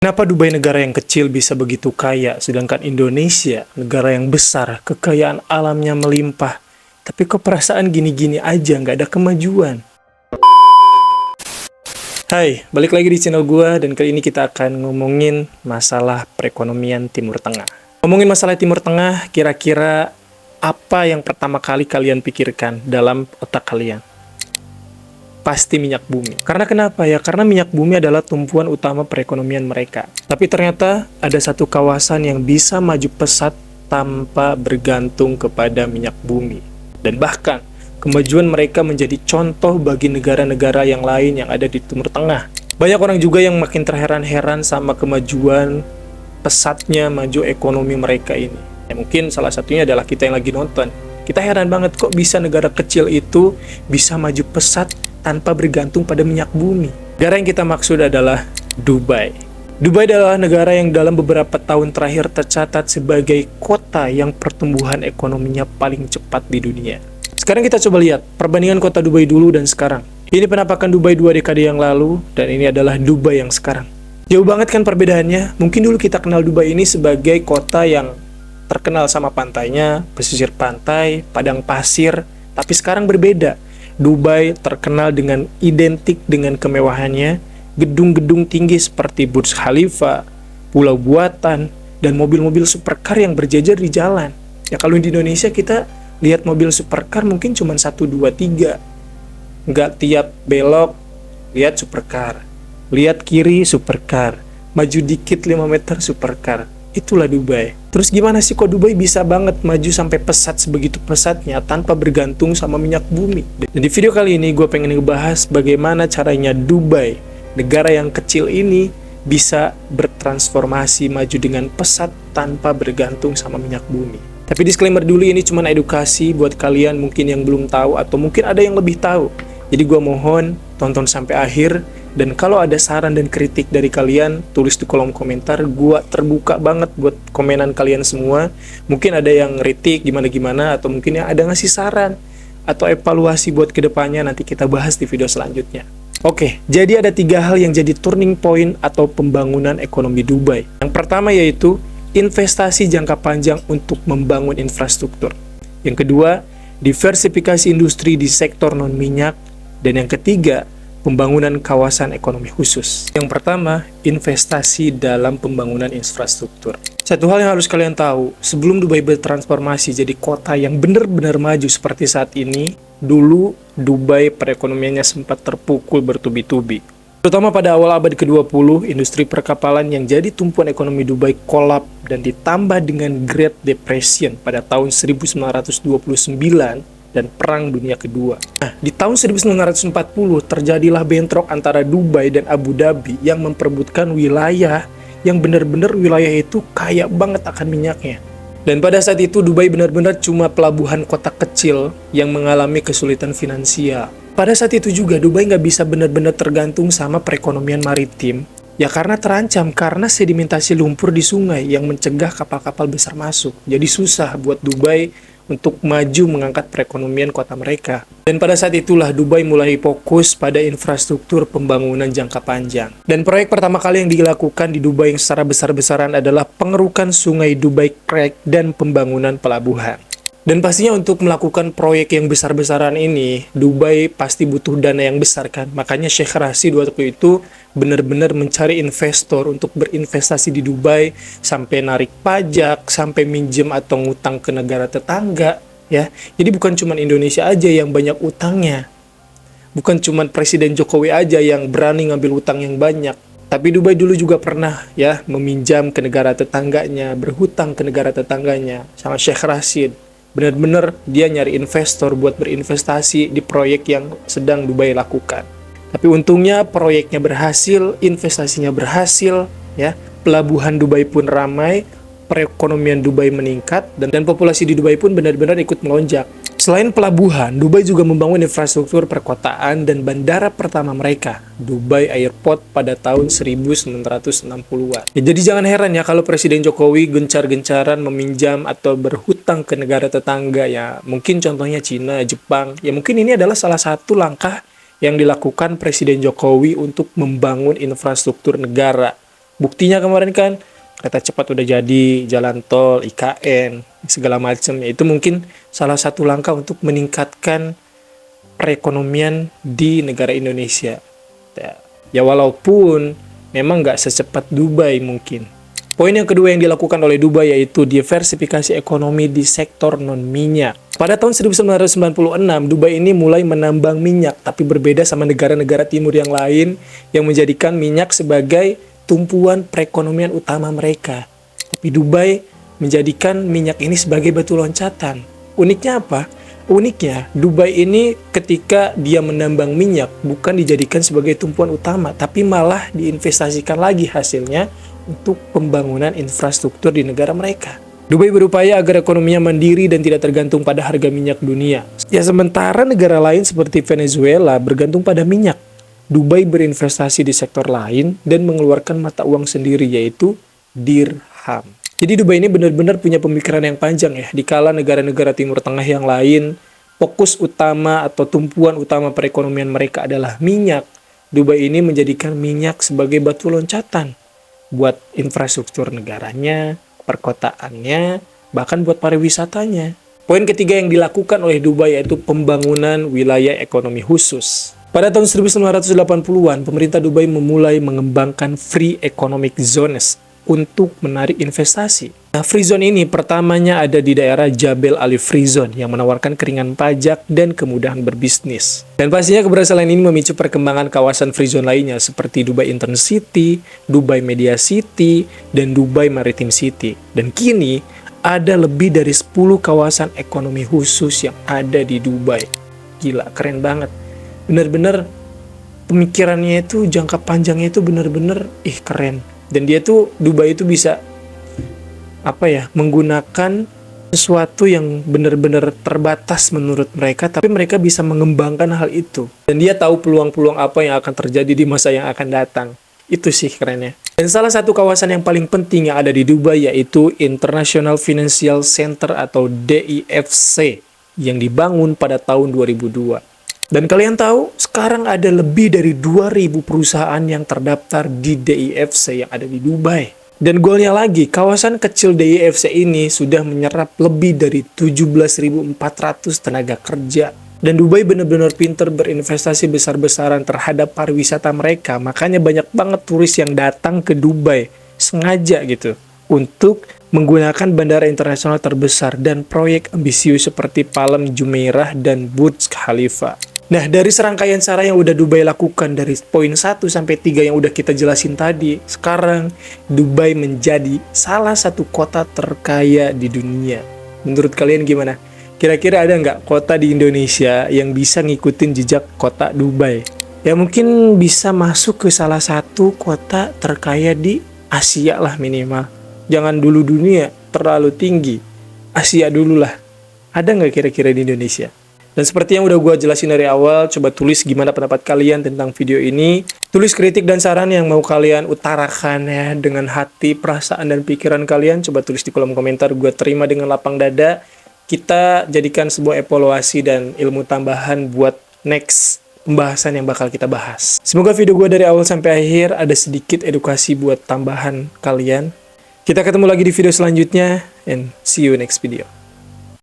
Kenapa Dubai negara yang kecil bisa begitu kaya, sedangkan Indonesia negara yang besar, kekayaan alamnya melimpah, tapi kok perasaan gini-gini aja, nggak ada kemajuan? Hai, balik lagi di channel gua dan kali ini kita akan ngomongin masalah perekonomian Timur Tengah. Ngomongin masalah Timur Tengah, kira-kira apa yang pertama kali kalian pikirkan dalam otak kalian? Pasti minyak bumi. Karena kenapa ya? Karena minyak bumi adalah tumpuan utama perekonomian mereka. Tapi ternyata ada satu kawasan yang bisa maju pesat tanpa bergantung kepada minyak bumi. Dan bahkan, kemajuan mereka menjadi contoh bagi negara-negara yang lain yang ada di Timur Tengah. Banyak orang juga yang makin terheran-heran sama kemajuan pesatnya maju ekonomi mereka ini. Ya, mungkin salah satunya adalah kita yang lagi nonton. Kita heran banget kok bisa negara kecil itu bisa maju pesat tanpa bergantung pada minyak bumi. Negara yang kita maksud adalah Dubai. Dubai adalah negara yang dalam beberapa tahun terakhir tercatat sebagai kota yang pertumbuhan ekonominya paling cepat di dunia. Sekarang kita coba lihat perbandingan kota Dubai dulu dan sekarang. Ini penampakan Dubai 2 dekade yang lalu, dan ini adalah Dubai yang sekarang. Jauh banget kan perbedaannya? Mungkin dulu kita kenal Dubai ini sebagai kota yang terkenal sama pantainya, pesisir pantai, padang pasir, tapi sekarang berbeda. Dubai terkenal dengan identik dengan kemewahannya, gedung-gedung tinggi seperti Burj Khalifa, pulau buatan, dan mobil-mobil supercar yang berjejer di jalan. Ya kalau di Indonesia kita lihat mobil supercar mungkin cuma 1, 2, 3. Nggak tiap belok, lihat supercar. Lihat kiri, supercar. Maju dikit 5 meter, supercar. Itulah Dubai. Terus gimana sih kok Dubai bisa banget maju sampai pesat sebegitu pesatnya tanpa bergantung sama minyak bumi? Dan di video kali ini gue pengen ngebahas bagaimana caranya Dubai, negara yang kecil ini, bisa bertransformasi maju dengan pesat tanpa bergantung sama minyak bumi. Tapi disclaimer dulu, ini cuma edukasi buat kalian mungkin yang belum tahu atau mungkin ada yang lebih tahu. Jadi gue mohon tonton sampai akhir. Dan kalau ada saran dan kritik dari kalian, tulis di kolom komentar. Gua terbuka banget buat komenan kalian semua. Mungkin ada yang kritik gimana-gimana, atau mungkin yang ada ngasih saran atau evaluasi buat kedepannya, nanti kita bahas di video selanjutnya. Oke, jadi ada 3 hal yang jadi turning point atau pembangunan ekonomi Dubai. Yang pertama yaitu investasi jangka panjang untuk membangun infrastruktur. Yang kedua, diversifikasi industri di sektor non-minyak. Dan yang ketiga, pembangunan kawasan ekonomi khusus. Yang pertama, investasi dalam pembangunan infrastruktur. Satu hal yang harus kalian tahu, sebelum Dubai bertransformasi jadi kota yang benar-benar maju seperti saat ini, dulu Dubai perekonomiannya sempat terpukul bertubi-tubi. Terutama pada awal abad ke-20, industri perkapalan yang jadi tumpuan ekonomi Dubai kolap dan ditambah dengan Great Depression pada tahun 1929 dan Perang Dunia Kedua. Nah, di tahun 1940 terjadilah bentrok antara Dubai dan Abu Dhabi yang memperebutkan wilayah yang benar-benar wilayah itu kaya banget akan minyaknya. Dan pada saat itu Dubai benar-benar cuma pelabuhan kota kecil yang mengalami kesulitan finansial. Pada saat itu juga Dubai nggak bisa benar-benar tergantung sama perekonomian maritim. Ya karena terancam karena sedimentasi lumpur di sungai yang mencegah kapal-kapal besar masuk. Jadi susah buat Dubai untuk maju mengangkat perekonomian kota mereka. Dan pada saat itulah Dubai mulai fokus pada infrastruktur pembangunan jangka panjang. Dan proyek pertama kali yang dilakukan di Dubai yang secara besar-besaran adalah pengerukan sungai Dubai Creek dan pembangunan pelabuhan. Dan pastinya untuk melakukan proyek yang besar-besaran ini, Dubai pasti butuh dana yang besar kan. Makanya Sheikh Rashid waktu itu benar-benar mencari investor untuk berinvestasi di Dubai, sampai narik pajak, sampai minjem atau ngutang ke negara tetangga, ya. Jadi bukan cuma Indonesia aja yang banyak utangnya. Bukan cuma Presiden Jokowi aja yang berani ngambil utang yang banyak. Tapi Dubai dulu juga pernah ya meminjam ke negara tetangganya, berhutang ke negara tetangganya sama Sheikh Rashid. Benar-benar dia nyari investor buat berinvestasi di proyek yang sedang Dubai lakukan. Tapi untungnya proyeknya berhasil, investasinya berhasil, ya. Pelabuhan Dubai pun ramai, perekonomian Dubai meningkat, dan populasi di Dubai pun benar-benar ikut melonjak. Selain pelabuhan, Dubai juga membangun infrastruktur perkotaan dan bandara pertama mereka, Dubai Airport pada tahun 1960-an. Ya, jadi jangan heran ya kalau Presiden Jokowi gencar-gencaran meminjam atau berhutang ke negara tetangga, ya mungkin contohnya Cina, Jepang. Ya mungkin ini adalah salah satu langkah yang dilakukan Presiden Jokowi untuk membangun infrastruktur negara, Buktinya kemarin kan kereta cepat udah jadi, jalan tol, IKN, segala macam. Itu mungkin salah satu langkah untuk meningkatkan perekonomian di negara Indonesia. Ya walaupun memang nggak secepat Dubai mungkin. Poin yang kedua yang dilakukan oleh Dubai yaitu diversifikasi ekonomi di sektor non-minyak. Pada tahun 1996, Dubai ini mulai menambang minyak, tapi berbeda sama negara-negara timur yang lain yang menjadikan minyak sebagai tumpuan perekonomian utama mereka. Tapi Dubai menjadikan minyak ini sebagai batu loncatan. Uniknya apa? Uniknya, Dubai ini ketika dia menambang minyak bukan dijadikan sebagai tumpuan utama, tapi malah diinvestasikan lagi hasilnya untuk pembangunan infrastruktur di negara mereka. Dubai berupaya agar ekonominya mandiri dan tidak tergantung pada harga minyak dunia. Ya sementara negara lain seperti Venezuela bergantung pada minyak. Dubai berinvestasi di sektor lain dan mengeluarkan mata uang sendiri yaitu dirham. Jadi Dubai ini benar-benar punya pemikiran yang panjang ya. Dikala negara-negara Timur Tengah yang lain fokus utama atau tumpuan utama perekonomian mereka adalah minyak, Dubai ini menjadikan minyak sebagai batu loncatan buat infrastruktur negaranya, perkotaannya, bahkan buat pariwisatanya. Poin ketiga yang dilakukan oleh Dubai yaitu pembangunan wilayah ekonomi khusus. Pada tahun 1980-an, pemerintah Dubai memulai mengembangkan Free Economic Zones untuk menarik investasi. Nah, free zone ini pertamanya ada di daerah Jabal Ali Free Zone yang menawarkan keringanan pajak dan kemudahan berbisnis. Dan pastinya keberhasilan ini memicu perkembangan kawasan free zone lainnya seperti Dubai Intercity, Dubai Media City, dan Dubai Maritime City. Dan kini ada lebih dari 10 kawasan ekonomi khusus yang ada di Dubai. Gila, keren banget. Bener-bener pemikirannya itu, jangka panjangnya itu bener-bener keren. Dan dia tuh, Dubai itu bisa menggunakan sesuatu yang benar-benar terbatas menurut mereka, tapi mereka bisa mengembangkan hal itu. Dan dia tahu peluang-peluang apa yang akan terjadi di masa yang akan datang. Itu sih kerennya. Dan salah satu kawasan yang paling penting yang ada di Dubai yaitu International Financial Center atau DIFC yang dibangun pada tahun 2002. Dan kalian tahu, sekarang ada lebih dari 2.000 perusahaan yang terdaftar di DIFC yang ada di Dubai. Dan golnya lagi, kawasan kecil DIFC ini sudah menyerap lebih dari 17.400 tenaga kerja. Dan Dubai benar-benar pinter berinvestasi besar-besaran terhadap pariwisata mereka. Makanya banyak banget turis yang datang ke Dubai sengaja gitu untuk menggunakan bandara internasional terbesar dan proyek ambisius seperti Palm Jumeirah dan Burj Khalifa. Nah, dari serangkaian cara yang udah Dubai lakukan dari poin 1 sampai 3 yang udah kita jelasin tadi, sekarang Dubai menjadi salah satu kota terkaya di dunia. Menurut kalian gimana? Kira-kira ada nggak kota di Indonesia yang bisa ngikutin jejak kota Dubai? Ya mungkin bisa masuk ke salah satu kota terkaya di Asia lah minimal. Jangan dulu dunia terlalu tinggi. Asia dulu lah. Ada nggak kira-kira di Indonesia? Dan seperti yang udah gue jelasin dari awal, coba tulis gimana pendapat kalian tentang video ini. Tulis kritik dan saran yang mau kalian utarakan ya dengan hati, perasaan, dan pikiran kalian. Coba tulis di kolom komentar, gue terima dengan lapang dada. Kita jadikan sebuah evaluasi dan ilmu tambahan buat next pembahasan yang bakal kita bahas. Semoga video gue dari awal sampai akhir ada sedikit edukasi buat tambahan kalian. Kita ketemu lagi di video selanjutnya, and see you next video.